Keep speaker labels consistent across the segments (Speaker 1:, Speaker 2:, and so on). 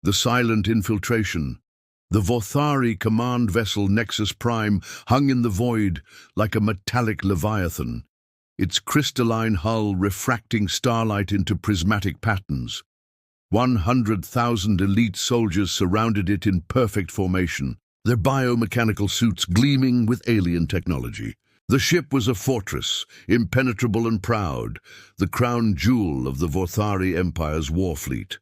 Speaker 1: The silent infiltration. The Vorthari command vessel Nexus Prime hung in the void like a metallic leviathan, its crystalline hull refracting starlight into prismatic patterns. 100,000 elite soldiers surrounded it in perfect formation, their biomechanical suits gleaming with alien technology. The ship was a fortress, impenetrable and proud, the crown jewel of the Vorthari Empire's war fleet.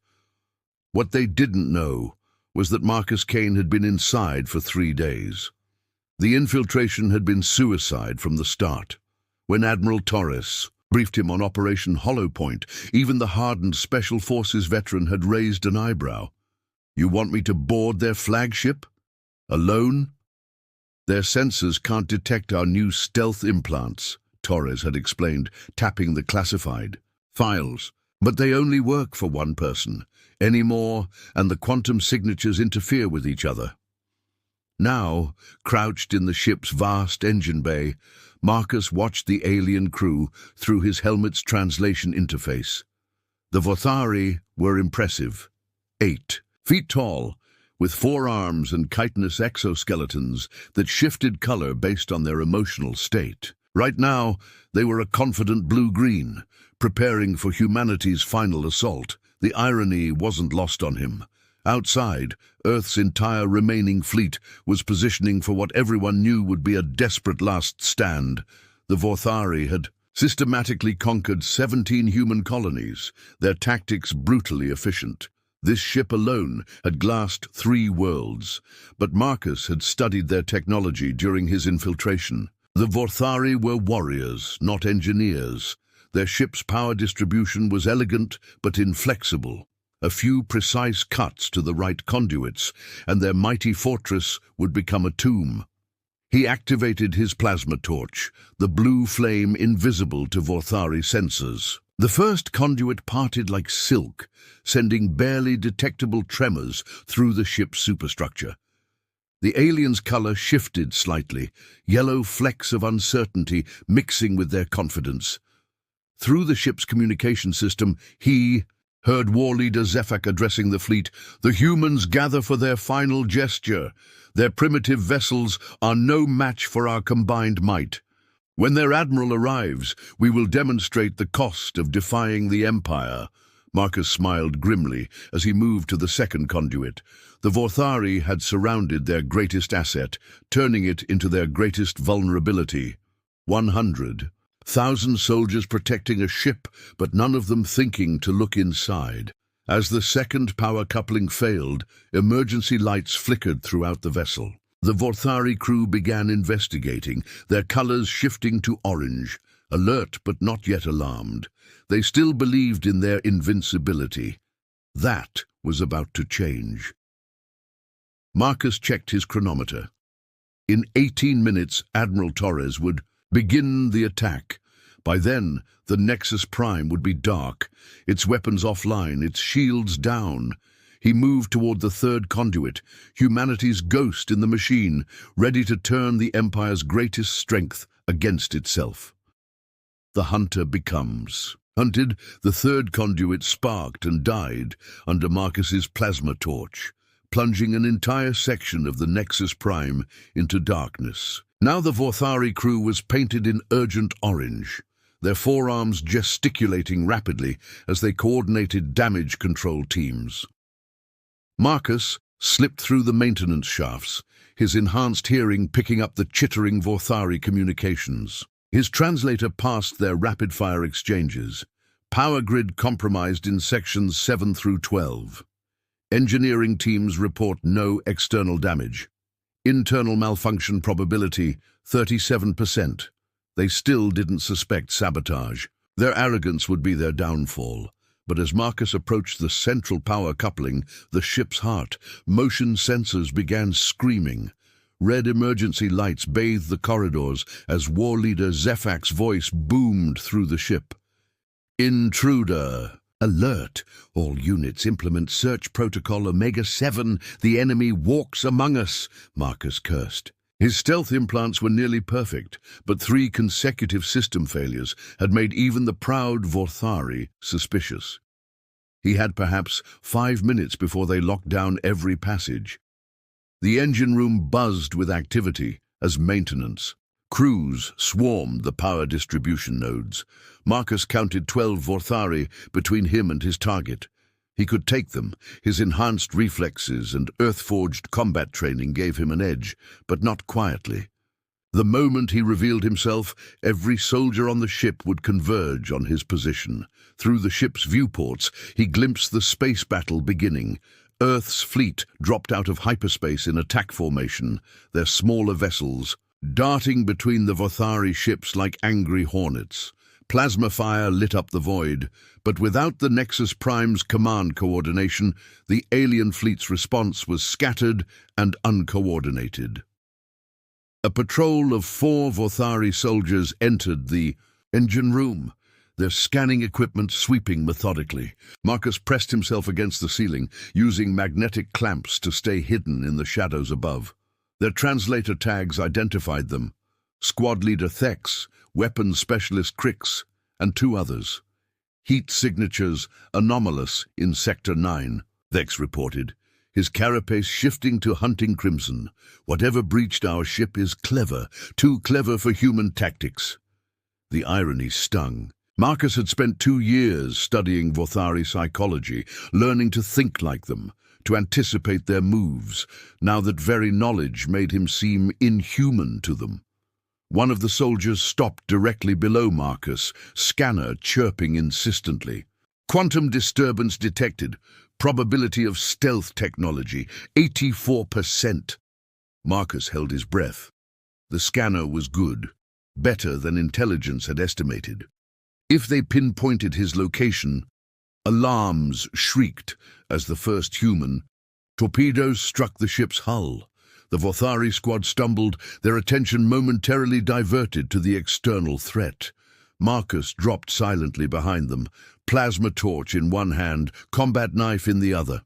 Speaker 1: What they didn't know was that Marcus Kane had been inside for 3 days. The infiltration had been suicide from the start. When Admiral Torres briefed him on Operation Hollow Point, even the hardened Special Forces veteran had raised an eyebrow. "You want me to board their flagship? Alone?" "Their sensors can't detect our new stealth implants," Torres had explained, tapping the classified files. "But they only work for one person. Any more, and the quantum signatures interfere with each other." Now, crouched in the ship's vast engine bay, Marcus watched the alien crew through his helmet's translation interface. The Vorthari were impressive. 8 feet tall, with 4 arms and chitinous exoskeletons that shifted color based on their emotional state. Right now, they were a confident blue-green, preparing for humanity's final assault. The irony wasn't lost on him. Outside, Earth's entire remaining fleet was positioning for what everyone knew would be a desperate last stand. The Vorthari had systematically conquered 17 human colonies, their tactics brutally efficient. This ship alone had glassed 3 worlds, but Marcus had studied their technology during his infiltration. The Vorthari were warriors, not engineers. Their ship's power distribution was elegant but inflexible. A few precise cuts to the right conduits, and their mighty fortress would become a tomb. He activated his plasma torch, the blue flame invisible to Vorthari sensors. The first conduit parted like silk, sending barely detectable tremors through the ship's superstructure. The alien's color shifted slightly, yellow flecks of uncertainty mixing with their confidence. Through the ship's communication system, he heard War Leader Zefak addressing the fleet. "The humans gather for their final gesture. Their primitive vessels are no match for our combined might. When their admiral arrives, we will demonstrate the cost of defying the Empire." Marcus smiled grimly as he moved to the second conduit. The Vorthari had surrounded their greatest asset, turning it into their greatest vulnerability. 100,000 soldiers protecting a ship, but none of them thinking to look inside. As the second power coupling failed, emergency lights flickered throughout the vessel. The Vorthari crew began investigating, their colors shifting to orange, alert but not yet alarmed. They still believed in their invincibility. That was about to change. Marcus checked his chronometer. In 18 minutes, Admiral Torres would begin the attack. By then, the Nexus Prime would be dark, its weapons offline, its shields down. He moved toward the third conduit, humanity's ghost in the machine, ready to turn the Empire's greatest strength against itself. The hunter becomes hunted. The third conduit sparked and died under Marcus's plasma torch, plunging an entire section of the Nexus Prime into darkness. Now the Vorthari crew was painted in urgent orange, their forearms gesticulating rapidly as they coordinated damage control teams. Marcus slipped through the maintenance shafts, his enhanced hearing picking up the chittering Vorthari communications. His translator passed their rapid-fire exchanges. Power grid compromised in sections 7 through 12. Engineering teams report no external damage. Internal malfunction probability, 37%. They still didn't suspect sabotage. Their arrogance would be their downfall. But as Marcus approached the central power coupling, the ship's heart, motion sensors began screaming. Red emergency lights bathed the corridors as War Leader Zefak's voice boomed through the ship. "Intruder! Alert! All units implement search protocol Omega-7. The enemy walks among us," Marcus cursed. His stealth implants were nearly perfect, but 3 consecutive system failures had made even the proud Vorthari suspicious. He had perhaps 5 minutes before they locked down every passage. The engine room buzzed with activity as maintenance. Crews swarmed the power distribution nodes. Marcus counted 12 Vorthari between him and his target. He could take them. His enhanced reflexes and earth-forged combat training gave him an edge, but not quietly. The moment he revealed himself, every soldier on the ship would converge on his position. Through the ship's viewports, he glimpsed the space battle beginning. Earth's fleet dropped out of hyperspace in attack formation, their smaller vessels darting between the Vorthari ships like angry hornets. Plasma fire lit up the void, but without the Nexus Prime's command coordination, the alien fleet's response was scattered and uncoordinated. A patrol of 4 Vorthari soldiers entered the engine room, their scanning equipment sweeping methodically. Marcus pressed himself against the ceiling, using magnetic clamps to stay hidden in the shadows above. Their translator tags identified them: Squad Leader Thex, Weapons Specialist Crix, and 2 others. Heat signatures anomalous in Sector 9, Thex reported, his carapace shifting to hunting crimson. Whatever breached our ship is clever, too clever for human tactics. The irony stung. Marcus had spent 2 years studying Vorthari psychology, learning to think like them, to anticipate their moves. Now that very knowledge made him seem inhuman to them. One of the soldiers stopped directly below Marcus, scanner chirping insistently. Quantum disturbance detected. Probability of stealth technology, 84%. Marcus held his breath. The scanner was good, better than intelligence had estimated. If they pinpointed his location, alarms shrieked as the first human. Torpedoes struck the ship's hull. The Vorthari squad stumbled, their attention momentarily diverted to the external threat. Marcus dropped silently behind them, plasma torch in one hand, combat knife in the other.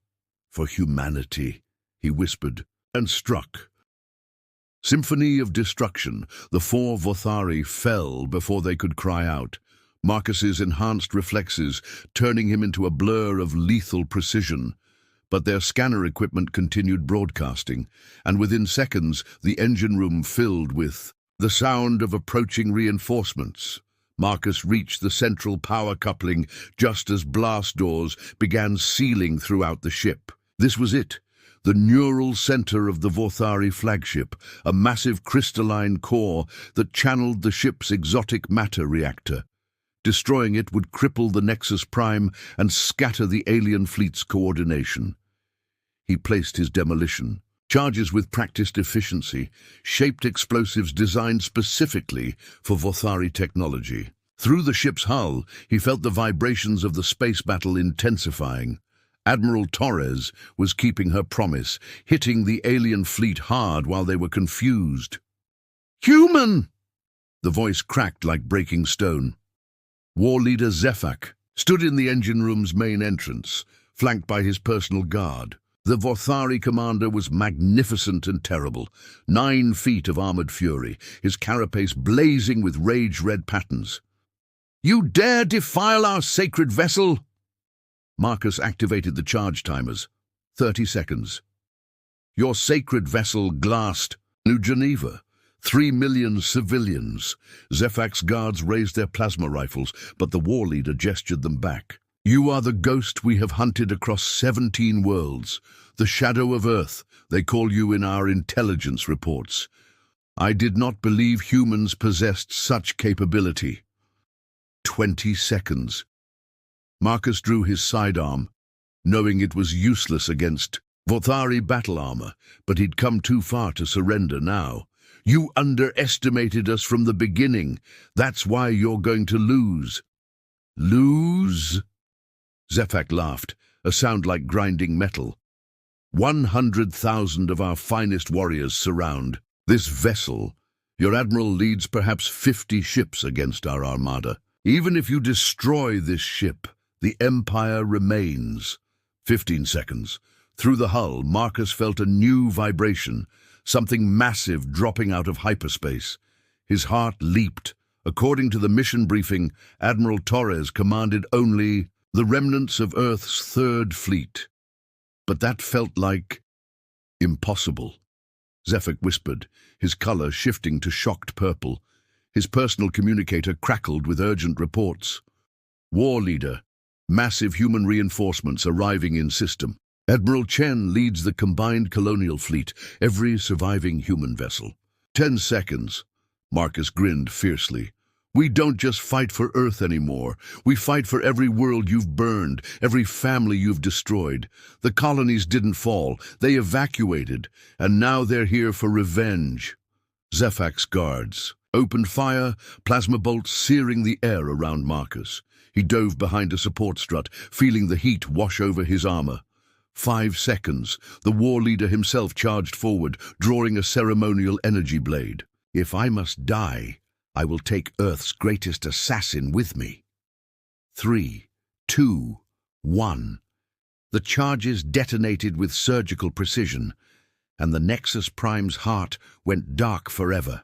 Speaker 1: For humanity, he whispered, and struck. Symphony of destruction, the 4 Vorthari fell before they could cry out. Marcus's enhanced reflexes turning him into a blur of lethal precision. But their scanner equipment continued broadcasting, and within seconds the engine room filled with the sound of approaching reinforcements. Marcus reached the central power coupling just as blast doors began sealing throughout the ship. This was it, the neural center of the Vorthari flagship, a massive crystalline core that channeled the ship's exotic matter reactor. Destroying it would cripple the Nexus Prime and scatter the alien fleet's coordination. He placed his demolition charges with practiced efficiency, shaped explosives designed specifically for Vorthari technology. Through the ship's hull, he felt the vibrations of the space battle intensifying. Admiral Torres was keeping her promise, hitting the alien fleet hard while they were confused. "Human!" The voice cracked like breaking stone. War Leader Zefak stood in the engine room's main entrance, flanked by his personal guard. The Vorthari commander was magnificent and terrible, 9 feet of armored fury, his carapace blazing with rage-red patterns. "You dare defile our sacred vessel?" Marcus activated the charge timers. 30 seconds. "Your sacred vessel glassed New Geneva. 3 million civilians." Zefak's guards raised their plasma rifles, but the war leader gestured them back. "You are the ghost we have hunted across 17 worlds. The shadow of Earth, they call you in our intelligence reports. I did not believe humans possessed such capability." 20 seconds. Marcus drew his sidearm, knowing it was useless against Vorthari battle armor, but he'd come too far to surrender now. "You underestimated us from the beginning. That's why you're going to lose." "Lose?" Zefak laughed, a sound like grinding metal. 100,000 of our finest warriors surround this vessel. Your admiral leads perhaps 50 ships against our armada. Even if you destroy this ship, the Empire remains. 15 seconds. Through the hull, Marcus felt a new vibration, something massive dropping out of hyperspace. His heart leaped. According to the mission briefing, Admiral Torres commanded only The remnants of Earth's third fleet. But that felt like impossible. Zefak whispered, his color shifting to shocked purple. His personal communicator crackled with urgent reports. War leader. Massive human reinforcements arriving in system. Admiral Chen leads the combined colonial fleet, every surviving human vessel. 10 seconds. Marcus grinned fiercely. We don't just fight for Earth anymore. We fight for every world you've burned, every family you've destroyed. The colonies didn't fall. They evacuated, and now they're here for revenge. Zefak's guards opened fire, plasma bolts searing the air around Marcus. He dove behind a support strut, feeling the heat wash over his armor. 5 seconds. The war leader himself charged forward, drawing a ceremonial energy blade. If I must die, I will take Earth's greatest assassin with me. 3, 2, 1. The charges detonated with surgical precision, and the Nexus Prime's heart went dark forever.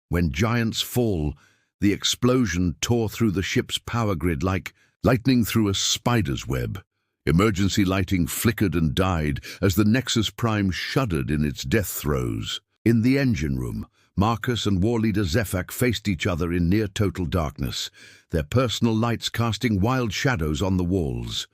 Speaker 1: When giants fall, the explosion tore through the ship's power grid like lightning through a spider's web. Emergency lighting flickered and died as the Nexus Prime shuddered in its death throes. In the engine room, Marcus and war leader Zefak faced each other in near-total darkness, their personal lights casting wild shadows on the walls.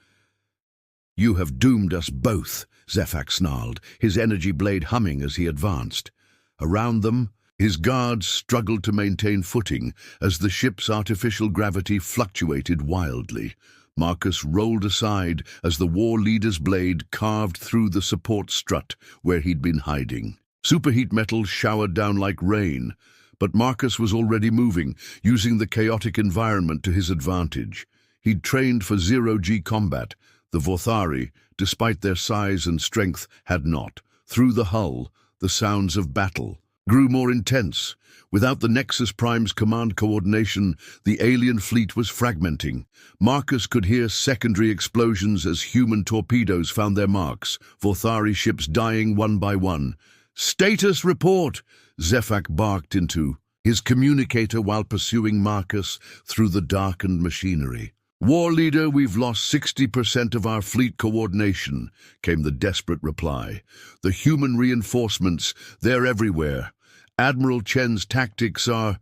Speaker 1: "You have doomed us both," Zefak snarled, his energy blade humming as he advanced. Around them, his guards struggled to maintain footing as the ship's artificial gravity fluctuated wildly. Marcus rolled aside as the war leader's blade carved through the support strut where he'd been hiding. Superheat metal showered down like rain, but Marcus was already moving, using the chaotic environment to his advantage. He'd trained for zero-G combat. The Vothari, despite their size and strength, had not. Through the hull, the sounds of battle grew more intense. Without the Nexus Prime's command coordination, the alien fleet was fragmenting. Marcus could hear secondary explosions as human torpedoes found their marks, Vothari ships dying one by one. "Status report!" Zefak barked into his communicator while pursuing Marcus through the darkened machinery. "War leader, we've lost 60% of our fleet coordination," came the desperate reply. "The human reinforcements, they're everywhere. Admiral Chen's tactics are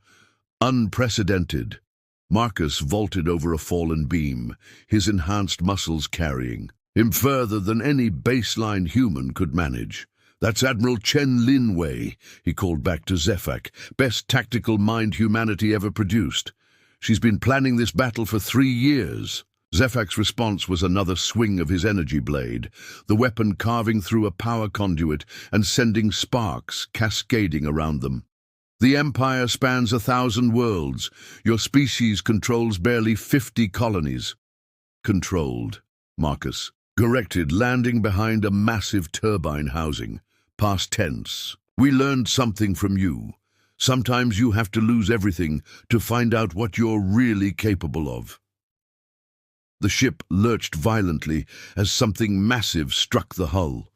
Speaker 1: unprecedented." Marcus vaulted over a fallen beam, his enhanced muscles carrying him further than any baseline human could manage. "That's Admiral Chen Linwei," he called back to Zefak. "Best tactical mind humanity ever produced. She's been planning this battle for 3 years. Zefak's response was another swing of his energy blade, the weapon carving through a power conduit and sending sparks cascading around them. "The Empire spans 1,000 worlds. Your species controls barely 50 colonies." "Controlled," Marcus corrected, landing behind a massive turbine housing. Past tense. "We learned something from you. Sometimes you have to lose everything to find out what you're really capable of." The ship lurched violently as something massive struck the hull.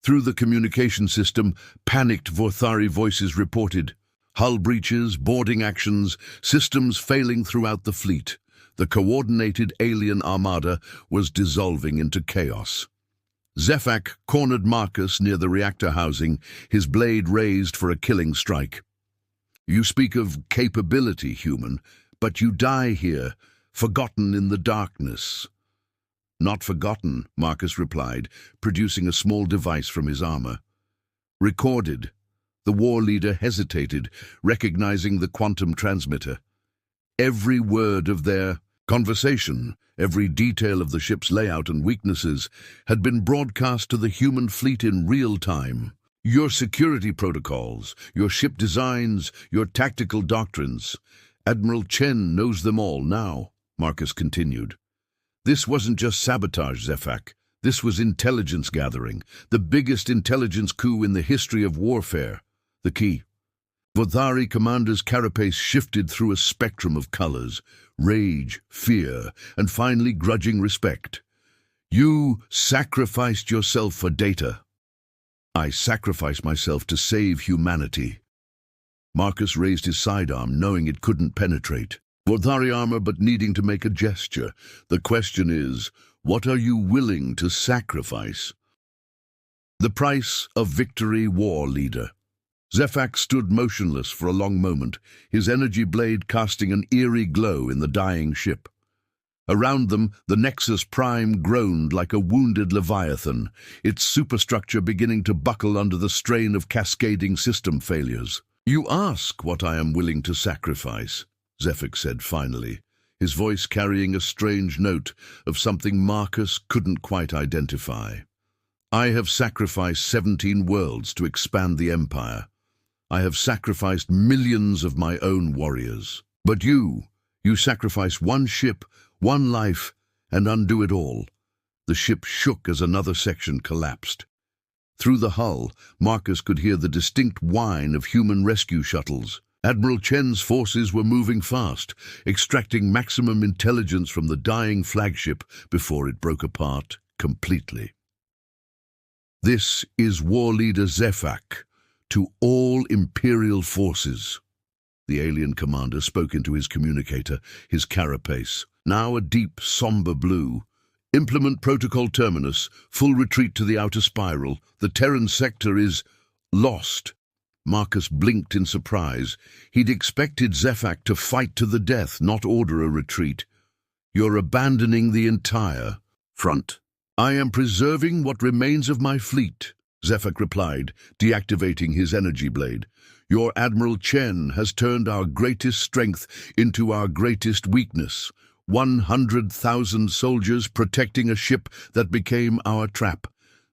Speaker 1: Through the communication system, panicked Vothari voices reported hull breaches, boarding actions, systems failing throughout the fleet. The coordinated alien armada was dissolving into chaos. Zefak cornered Marcus near the reactor housing, his blade raised for a killing strike. "You speak of capability, human, but you die here, forgotten in the darkness." "Not forgotten," Marcus replied, producing a small device from his armor. "Recorded." The war leader hesitated, recognizing the quantum transmitter. Every word of their conversation, every detail of the ship's layout and weaknesses, had been broadcast to the human fleet in real time. "Your security protocols, your ship designs, your tactical doctrines. Admiral Chen knows them all now," Marcus continued. "This wasn't just sabotage, Zefak. This was intelligence gathering, the biggest intelligence coup in the history of warfare. The key." Vothari commander's carapace shifted through a spectrum of colors, rage, fear, and finally grudging respect. "You sacrificed yourself for data." "I sacrificed myself to save humanity." Marcus raised his sidearm, knowing it couldn't penetrate. Vorthari armor but needing to make a gesture. The question is, what are you willing to sacrifice? The price of victory, war leader. Zefak stood motionless for a long moment, his energy blade casting an eerie glow in the dying ship. Around them, the Nexus Prime groaned like a wounded leviathan, its superstructure beginning to buckle under the strain of cascading system failures. "You ask what I am willing to sacrifice," Zefak said finally, his voice carrying a strange note of something Marcus couldn't quite identify. "I have sacrificed 17 worlds to expand the Empire. I have sacrificed millions of my own warriors. But you sacrifice one ship, one life, and undo it all." The ship shook as another section collapsed. Through the hull, Marcus could hear the distinct whine of human rescue shuttles. Admiral Chen's forces were moving fast, extracting maximum intelligence from the dying flagship before it broke apart completely. "This is War Leader Zefak, to all Imperial forces." The alien commander spoke into his communicator, his carapace, now a deep, somber blue. "Implement Protocol Terminus, full retreat to the outer spiral. The Terran sector is lost." Marcus blinked in surprise. He'd expected Zefak to fight to the death, not order a retreat. "You're abandoning the entire front." "I am preserving what remains of my fleet," Zefak replied, deactivating his energy blade. "Your Admiral Chen has turned our greatest strength into our greatest weakness. 100,000 soldiers protecting a ship that became our trap.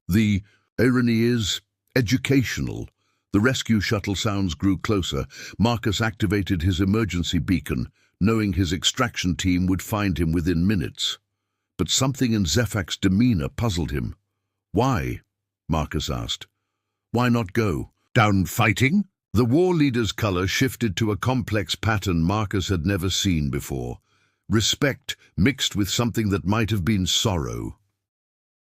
Speaker 1: The irony is educational." The rescue shuttle sounds grew closer. Marcus activated his emergency beacon, knowing his extraction team would find him within minutes. But something in Zefak's demeanor puzzled him. "Why?" Marcus asked. "Why not go? Down fighting?" The war leader's color shifted to a complex pattern Marcus had never seen before. Respect mixed with something that might have been sorrow.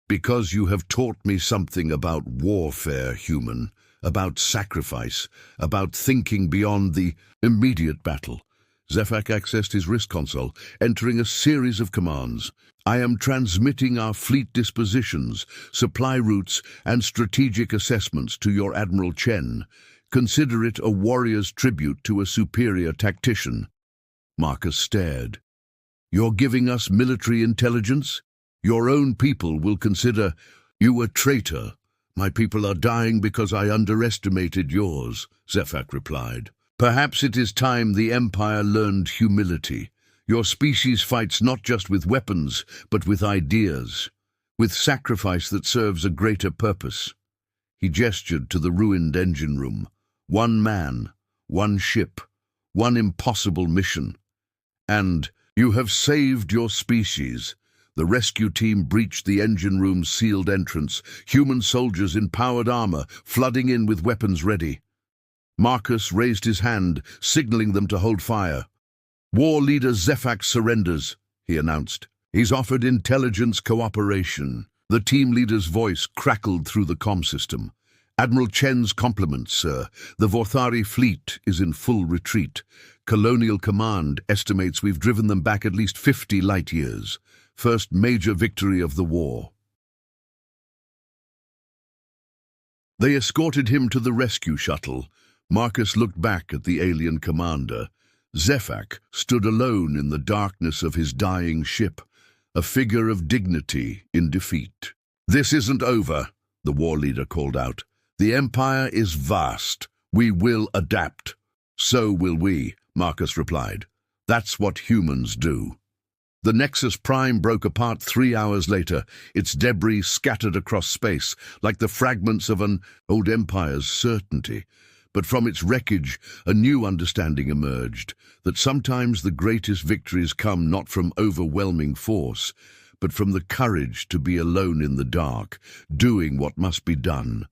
Speaker 1: "Because you have taught me something about warfare, human. About sacrifice, about thinking beyond the immediate battle." Zefak accessed his wrist console, entering a series of commands. "I am transmitting our fleet dispositions, supply routes, and strategic assessments to your Admiral Chen. Consider it a warrior's tribute to a superior tactician." Marcus stared. "You're giving us military intelligence? Your own people will consider you a traitor." "My people are dying because I underestimated yours," Zefak replied. "Perhaps it is time the Empire learned humility. Your species fights not just with weapons, but with ideas, with sacrifice that serves a greater purpose." He gestured to the ruined engine room. "One man, one ship, one impossible mission. And you have saved your species." The rescue team breached the engine room's sealed entrance, human soldiers in powered armor flooding in with weapons ready. Marcus raised his hand, signaling them to hold fire. "War Leader Zefak surrenders," he announced. "He's offered intelligence cooperation." The team leader's voice crackled through the comm system. "Admiral Chen's compliments, sir. The Vorthari fleet is in full retreat. Colonial Command estimates we've driven them back at least 50 light years. First major victory of the war." They escorted him to the rescue shuttle. Marcus looked back at the alien commander. Zefak stood alone in the darkness of his dying ship, a figure of dignity in defeat. "This isn't over," the war leader called out. "The Empire is vast. We will adapt." "So will we," Marcus replied. "That's what humans do." The Nexus Prime broke apart 3 hours later, its debris scattered across space, like the fragments of an old empire's certainty. But from its wreckage, a new understanding emerged, that sometimes the greatest victories come not from overwhelming force, but from the courage to be alone in the dark, doing what must be done.